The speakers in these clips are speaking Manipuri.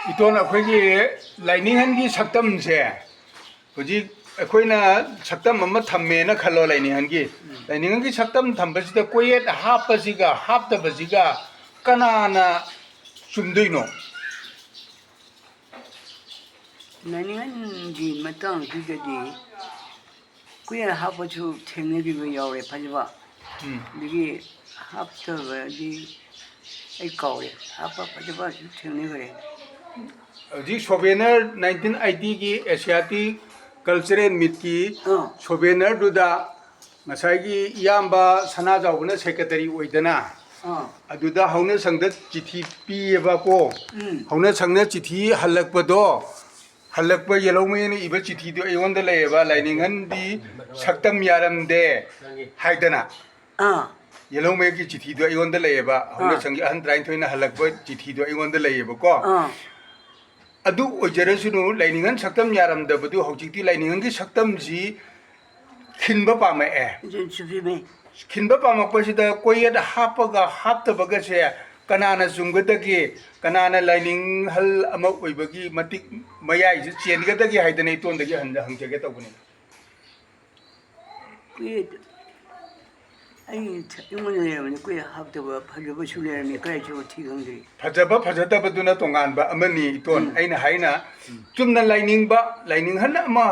이돈 아코기 라이닝한기 saktamse huji akoina saktam amma thammena khallo laininghangi laininghangi saktam thambasida koyet hapasiga haptabasiga kanana sumdoino laininghangi matang dudadi koyet hapachu thengnegiba yaure phajba digi haptabadi ai kaure hapa phajba thengnebre जी सोवेनर 1980 की एशियाटिक कल्चरल मीट की सोवेनर दुदा मसाई याम्बा सना जावना सेक्रेटरी ओइदना अदुदा हौने संगद चिठी पीएबाको हौने संगने चिठी हल्लकपदो हल्लकप येलोमेन इब चिठी दो एवंद लेबा लाइनिंगन दी सक्तम यारमदे हाइदना येलोमे की चिठी दो एवंद लेबा हौने संगी अहन ट्राइन थोइना हल्लकप चिठी दो एवंद लेबको अदु ओजरसुनु लाइनिंगन सक्तम यारमदबदु हौजिति लाइनिंगन सक्तम जी खिनबा पामे खिनबा पामपसिदा कोयद हापगा हापतबगा से कनाना जुंगदगी कनाना लाइनिंग हल अमा ओइबगी मतिक मयाइ जे चेनगदगी हाइदने इतोंदगी हंजगे तबुनि कोयद आई इमोने लेमनि कोय हापतबा फजबा सुलेरनि कायजो थिगंदि फजबा फजतबदुना तोंगानबा अमनि इतोन आइना हाइना चुमना लाइनिंबा लाइनिंग हन अमा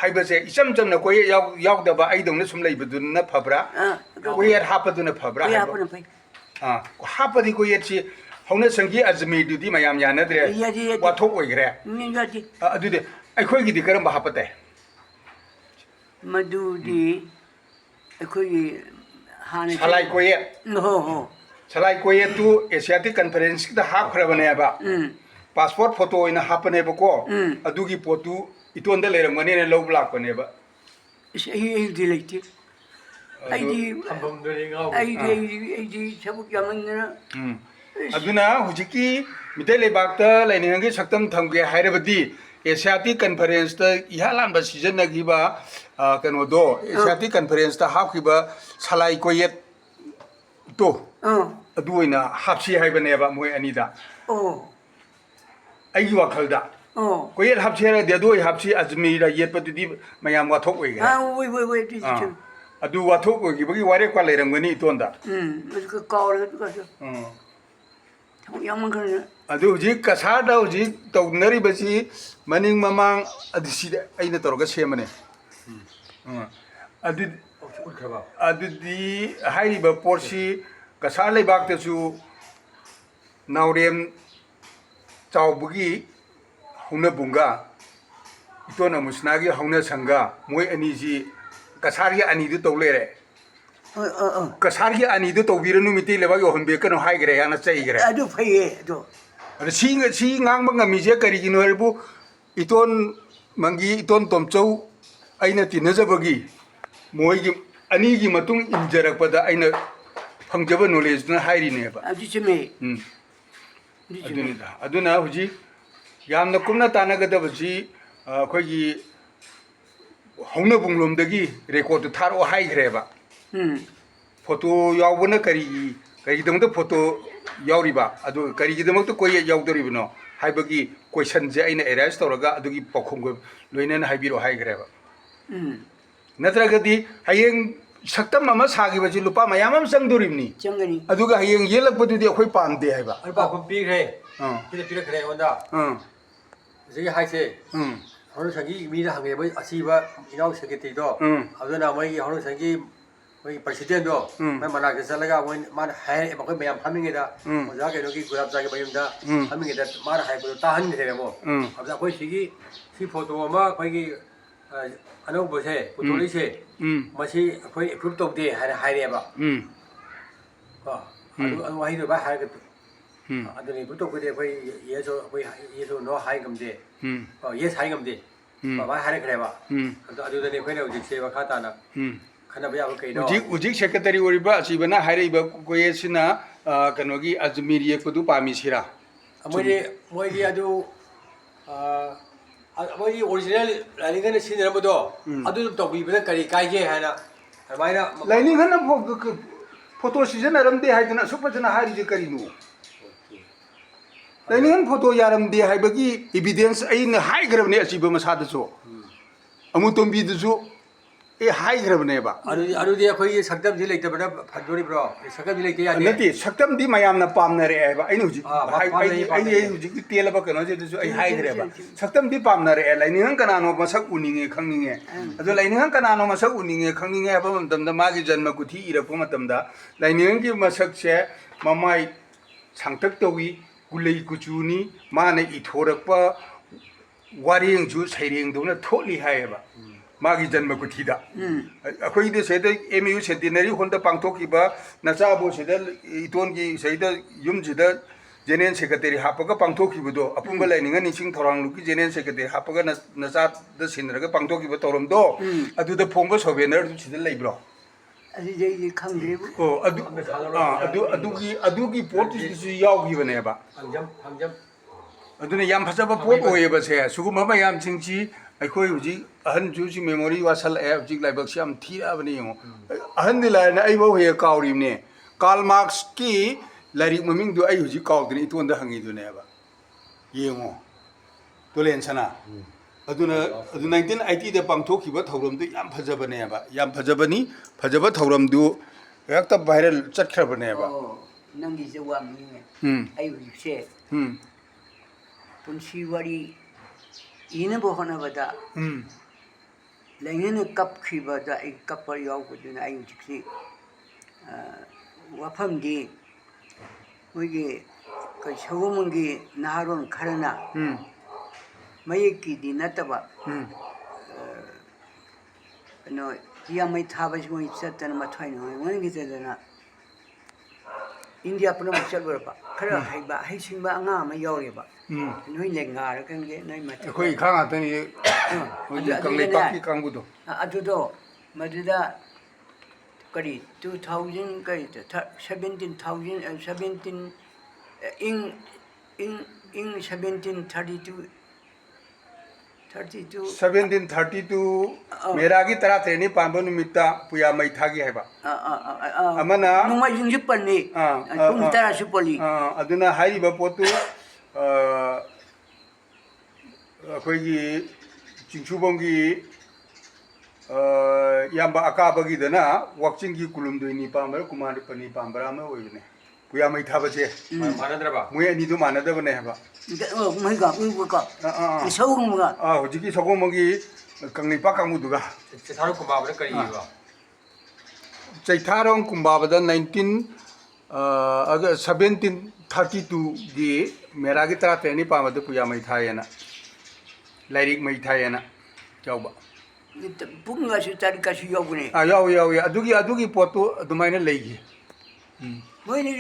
हाइबसे इचम चमना कोय यावदबा आइदोंना सुम लैबदुना फब्रा कोय हापदुना फब्रा हापदि कोय छि हौना संगी अजमी दुदि मयाम यानद्रे वाथोक ओइग्रे अदुदि अखोयगिदि करम हापते मदुदि अखोयगी सलाई कोये सलाई कोये तू एशियाटिक कॉन्फ्रेंस की हाखरबनेबा पासपोर्ट फोटो ओइना हापनेबको अदुगी पोतु इतोंद लेरंगने ने लौ लापनेबा आई लेते आई सबक यामनना अदुना हुजिकी मिते लेबाकता लाइनिंगि सक्तम थमगे हायरबदी एशियाटिक कॉन्फ्रेंस ता इहालानबा सीजन नगिबा कनोदो एशियाटिक कॉन्फ्रेंस ता हाकिबा सलाई कोयेत तो अदुइना हापसी हाइबनेबा मोय अनिदा आइगी वाखलदा कोयेत हापसेरा देदोय हापसी अजमीरा येपदुदि मयाम वाथोक ओइगे अदु वाथोक ओइगिबगी वारे क्वा लेरंगनी इतोंदा उसको कावरे दुकासो यामन करना अदु हुजि कसादा हुजि तौनरिबसी मनिंग ममांग अदिसिदा अइना तोरगा सेमने अदु अदुदि हाइरिबा पोर्सी कसा लेबाक्तसु नावरेम चावबुगी हौना बुंगा इतोना मुसनागी हौना संगा मोय अनिजी कसारगी अनिदु तौलेरे कसारगी अनिदु तौबिरनु मिति लेबागी होनबेकनो हाइग्रे याना चाइग्रे अदु फैये अदु सी ngang ngamiजे करिगिनो हरबु इतोन मंगी इतोन तोमचौ अइना तिनजबगी मोयगी अनिगी मतुंग इंजरकपदा अइना फंगजब नॉलेज न हाइरिनेबा अदिचमे अदुनिदा अदुना हुजी यामना कुमना तानागदबजी अखोगी हौना बुंगलोमदगी रेकॉर्ड थारो हाइग्रेबा फोटो यावबना करिगिदमत फोटो यावरिबा अदु करिगिदमत कोय यावदरिबनो हाइबगी क्वेश्चन जे अइना एराइज तौरगा अदुगी पखोंग लोइनन हाइबिरो हाइग्रेबा नत्रगदी हयेंग सक्तम अमा सागिबजी लुपा मयामम संगदोरिबनी चंगनी अदुगा हयेंग येलकपदुदि अखोय पामदे हाइबा अरबा को पीग्रे पिरखरे होंदा जगी हाइसे हरु संगी मीना हंगेबा असीबा इनाउ सेक्रेटरी दो अदुना मोय हरु संगी मोय प्रेसिडेंट दो मैं मनाक चलगा मोय मान हाय मखोय मयाम फामिंगेदा ओजा केनो की गुलाब जागे मयुमदा फामिंगेदा मार हायबो ताहन देबो अबदा कोई सिगी सी फोटो अमा कोई अनौबसे पुतोलिसे मसी अखोय एप्रूव तौदे हायरेबा अदु हाइदबा हायग अदुनि पुतोकदे अखोय येसो नो हायगमदे येस हायगमदे बाबा हायरेबा अदुदने अखोयना उजिसे वखाताना खनबा याबो कइनो उजिक सेक्रेटरी ओरिबा असिबना हायरिबा कोयेसिना कनोगी अजमीर येपदु पामिसिरा मोयदी अदु मोयदी ओरिजिनल लाइनिंगन सिनरबदो अदु तौबिबना करी कायजे हाना अरमाइना लाइनिंगन फोटो सीजन अरमदे हाइदना सुपजना हारिजे करिनु ꯂꯥꯏꯅꯤꯡ ꯐꯣꯇꯣ ꯌꯥꯔꯝꯗꯦ ꯍꯥꯏꯕꯒꯤ ꯏꯕꯤꯗꯦꯟꯁ ꯑꯩꯅ ꯍꯥꯏꯈ꯭ꯔꯕꯅꯦ ꯑꯁꯤꯕ ꯃꯁꯥꯗꯁꯨ ꯑꯃꯨꯇꯣꯝꯕꯤꯗꯨꯁꯨ ꯍꯥꯏꯈ꯭ꯔꯕꯅꯦꯕ ꯑꯗꯨꯗꯤ ꯑꯩꯈꯣꯏꯒꯤ ꯁꯛꯇꯝꯗꯤ ꯂꯩꯇꯕꯅ ꯐꯗꯣꯔꯤꯕ꯭ꯔꯣ ꯁꯛꯇꯝꯗꯤ ꯂꯩꯇꯦ ꯌꯥꯗꯦ ꯅꯠꯇꯦ ꯁꯛꯇꯝꯗꯤ ꯃꯌꯥꯝꯅ ꯄꯥꯝꯅꯔꯛꯑꯦꯕ ꯑꯩꯅ ꯍꯧꯖꯤꯛ ꯄꯥꯝꯅꯩ, ꯄꯥꯝꯅꯩ. ꯑꯩ ꯍꯧꯖꯤꯛꯀꯤ ꯇꯦꯜꯂꯕ ꯀꯩꯅꯣꯁꯤꯗꯁꯨ ꯑꯩ ꯍꯥꯏꯈ꯭ꯔꯦꯕ ꯁꯛꯇꯝꯗꯤ ꯄꯥꯝꯅꯔꯛꯑꯦ ꯂꯥꯏꯅꯤꯡ ꯀꯅꯥꯅꯣ ꯃꯁꯛ ꯎꯅꯤꯡꯉꯦ ꯈꯪꯅꯤꯡꯉꯦ ꯑꯗꯣ ꯂꯥꯏꯅꯤꯡ ꯀꯅꯥꯅꯣ ꯃꯁꯛ ꯎꯅꯤꯡꯉꯦ ꯈꯪꯅꯤꯡꯉꯦ ꯍꯥꯏꯕ ꯃꯇꯝꯗ ꯃꯥꯒꯤ ꯖꯟꯃ ꯀꯨꯊꯤ ꯏꯔꯛꯄ ꯃꯇꯝꯗ ꯂꯥꯏꯅꯤꯡꯒꯤ ꯃꯁꯛꯁꯦ ꯃꯃꯥꯏ ꯁꯥꯡꯇꯛ ꯇꯧꯏ ꯀꯨꯂꯩ ꯀꯨꯆꯨꯅꯤ ꯃꯥꯅ ꯏꯊꯣꯔꯛꯄ ꯋꯥꯔꯦꯡꯁꯨ ꯁꯩꯔꯦꯡꯗꯧꯅ ꯊꯣꯛꯂꯤ ꯍꯥꯏꯌꯦꯕ 마기 전마 구티다. 아코이데 세대 MU 센티너리 혼다 방토키바 나자보 세대 이톤기 세대 윰지다 제넨 세크레터리 하빠가 방토키부도 아픔바 라이닝은 인싱 토랑루키 제넨 세크레터리 하빠가 나자다 신르가 방토키부 토럼도 아두다 퐁바 소베너도 치들 레이브로. 아주 강그리고. 아두기 포트지수 야오기버네바. 방점. 아두네 얌 파자바 포트 오예바세 수구마바 얌 칭치 ꯑꯩꯈꯣꯏ ꯍꯧꯖꯤꯛ ꯑꯍꯟꯁꯨ ꯁꯤ ꯃꯦꯃꯣꯔꯤ ꯋꯥꯠꯁꯜꯂꯛꯑꯦ ꯍꯧꯖꯤꯛ ꯂꯥꯏꯕꯛꯁꯤ ꯌꯥꯝ ꯊꯤꯔꯛꯑꯕꯅꯤ ꯌꯦꯡꯉꯣ ꯑꯍꯟꯗꯤ ꯂꯥꯏꯔꯅ ꯑꯩꯐꯥꯎ ꯍꯦꯛ ꯀꯥꯎꯔꯤꯕꯅꯦ ꯀꯥꯔꯜ ꯃꯥꯔꯛꯁꯀꯤ ꯂꯥꯏꯔꯤꯛ ꯃꯃꯤꯡꯗꯨ ꯑꯩ ꯍꯧꯖꯤꯛ ꯀꯥꯎꯗꯅ ꯏꯇꯣꯟꯗ ꯍꯪꯉꯤꯗꯨꯅꯦꯕ ꯌꯦꯡꯉꯣ ꯇꯣꯂꯦꯟ ꯁꯅꯥ ꯑꯗꯨꯅ 1980ꯗ ꯄꯥꯡꯊꯣꯛꯈꯤꯕ ꯊꯧꯔꯝꯗꯨ ꯌꯥꯝ ꯐꯖꯕꯅꯦꯕ ꯌꯥꯝ ꯐꯖꯕꯅꯤ ꯐꯖꯕ ꯊꯧꯔꯝꯗꯨ ꯍꯦꯛꯇ ꯚꯥꯏꯔꯦꯜ ꯆꯠꯈ꯭ꯔꯕꯅꯦꯕ ꯅꯪꯒꯤꯁꯦ ꯋꯥꯡꯅꯤꯡꯉꯦ ꯑꯩ ꯍꯧꯖꯤꯛꯁꯦ ꯄꯨꯟꯁꯤ ꯋꯥꯔꯤ 이는보 하나보다 랭이는 깝기보다 이 깝벌 야우거든 아이 즉시 와팜디 뭐게 그 서고문기 나하론 가르나 마이끼디 나타바 너 이야마이 타바시고 있었다는 마타이는 뭐는 게 되잖아 인디아 프로 먹자버봐 그래 하이바 하이신바 앙아마 야오리바 너희 랭가를 그게 너희 맞죠 거기 강하더니 강내 깎기 강부도 아주도 맞다 거리 2000 거리 17,000 in 1732 मेरागी तरह तेनी पांबो निमित्ता पुया मै थागी हैबा अमना नुमा युंजि पन्नी पुंग तरा सुपली अदुना हाइबा पोतु अखोगी चिंचुबोंगी याम्बा अकाबगीदना वाक्चिंगी कुलुमदोइनी पांबर कुमारी पनी पांबरा में ओइबने पुया मै थाबसे मानद्रबा मुय अनिदु मानदबने हैबा मैगा उगका सौगमुगा होजिकी सगोमगी कंगलिपा कांगुदुगा चैथारो कुंबाबदा करिबा चैथारो कुंबाबदा 1732 गी मेरागी तरा तेनी पामदु पुया मै थायना लाइरिक मै थायना जाउबा पुंगासु तारिकासु यावने याव अदुगी पोतु अदुमाइना लेगी मोइनी